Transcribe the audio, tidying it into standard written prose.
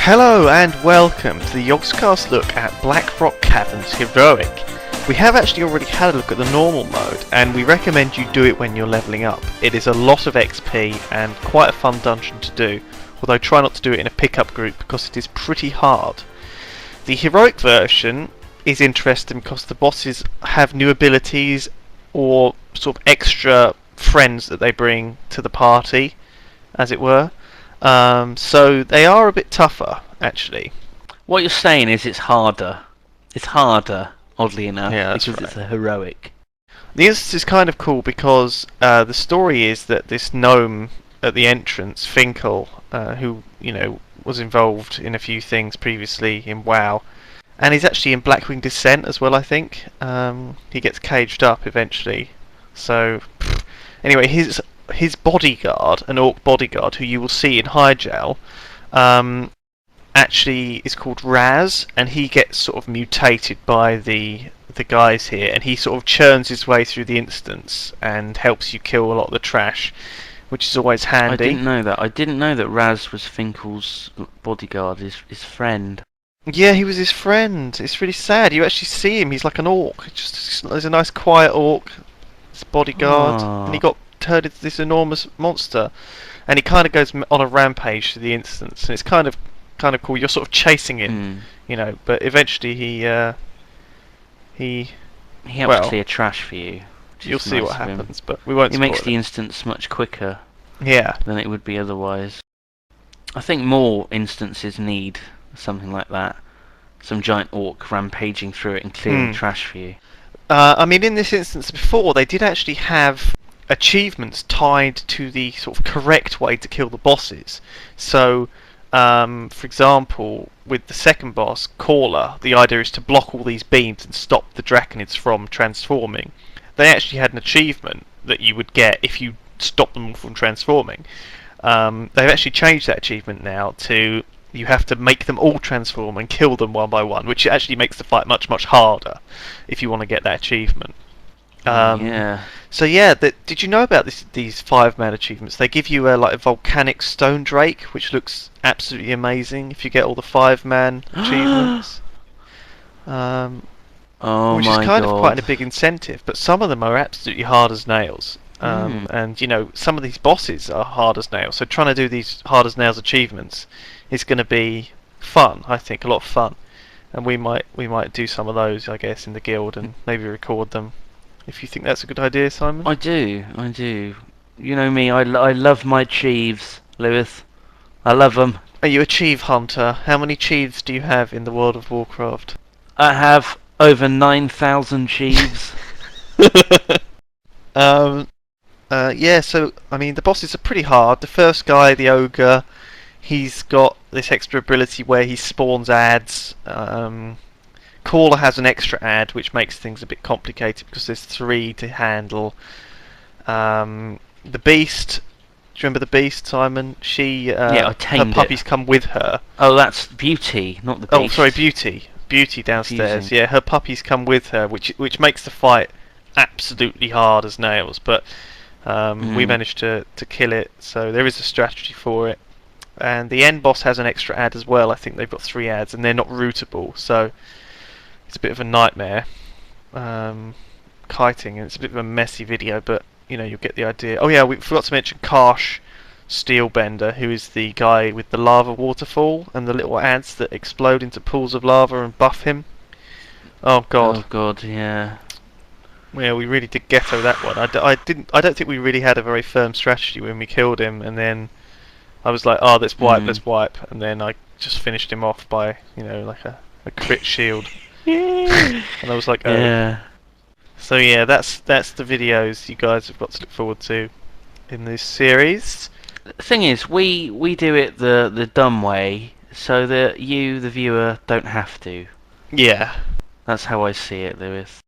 Hello and welcome to the Yogscast look at Blackrock Caverns Heroic. We have actually already had a look at the normal mode, and we recommend you do it when you're levelling up. It is a lot of XP and quite a fun dungeon to do, although try not to do it in a pickup group because it is pretty hard. The Heroic version is interesting because the bosses have new abilities or sort of extra friends that they bring to the party, as it were. So they are a bit tougher, actually. What you're saying is it's harder. It's harder, oddly enough, Yeah, that's because right. it's a heroic. The instance is kind of cool because the story is that this gnome at the entrance, Finkel, who was involved in a few things previously in WoW, and he's actually in Blackwing Descent as well. I think he gets caged up eventually. So anyway, his bodyguard, an orc bodyguard, who you will see in Hyjal, actually is called Raz, and he gets sort of mutated by the guys here, and he sort of churns his way through the instance and helps you kill a lot of the trash, which is always handy. I didn't know that. I didn't know that Raz was Finkel's bodyguard, his friend. Yeah, he was his friend. It's really sad. You actually see him. He's like an orc. There's a nice quiet orc, his bodyguard, and he got turned into this enormous monster, and he kind of goes on a rampage to the instance, and it's kind of cool. You're sort of chasing him, but eventually he helps clear trash for you. You'll see what happens, but we won't. It makes the instance much quicker. Yeah. Than it would be otherwise. I think more instances need something like that. Some giant orc rampaging through it and clearing trash for you. I mean, in this instance before, they did actually have achievements tied to the sort of correct way to kill the bosses. So, for example, with the second boss, Caller, the idea is to block all these beams and stop the draconids from transforming. They actually had an achievement that you would get if you stop them from transforming. They've actually changed that achievement now to you have to make them all transform and kill them one by one, which actually makes the fight much harder if you want to get that achievement. Yeah. So yeah, did you know about these 5-man achievements? They give you a volcanic stone drake, which looks absolutely amazing if you get all the 5-man achievements. Which is kind of quite a big incentive, but some of them are absolutely hard as nails. And some of these bosses are hard as nails. So trying to do these hard as nails achievements is going to be fun. I think a lot of fun, and we might do some of those, I guess, in the guild and maybe record them. If you think that's a good idea, Simon. I do. You know me, I love my Chieves, Lewis. I love them. Are you a Chieve hunter? How many Chieves do you have in the World of Warcraft? I have over 9,000 Chieves. Yeah, so, I mean, the bosses are pretty hard. The first guy, the ogre, he's got this extra ability where he spawns ads. Caller has an extra ad, which makes things a bit complicated because there's 3 to handle. The Beast, do you remember the Beast, Simon? She, I tamed her puppies come with her. Oh, that's Beauty, not the Beast. Oh, sorry, Beauty. Beauty downstairs. Confusing. Yeah, her puppies come with her, which makes the fight absolutely hard as nails. But we managed to kill it, so there is a strategy for it. And the end boss has an extra ad as well. I think they've got 3 ads, and they're not rootable, so it's a bit of a nightmare. Kiting, and it's a bit of a messy video, but you'll get the idea. Oh yeah, we forgot to mention Karsh Steelbender, who is the guy with the lava waterfall and the little ants that explode into pools of lava and buff him. Oh god. Oh god, yeah. Yeah, we really did ghetto that one. I don't think we really had a very firm strategy when we killed him, and then I was like, oh, let's wipe, and then I just finished him off by, like a crit shield. And I was like, oh. Yeah. So yeah, that's the videos you guys have got to look forward to in this series. The thing is, we do it the dumb way, so that you, the viewer, don't have to. Yeah. That's how I see it, Lewis.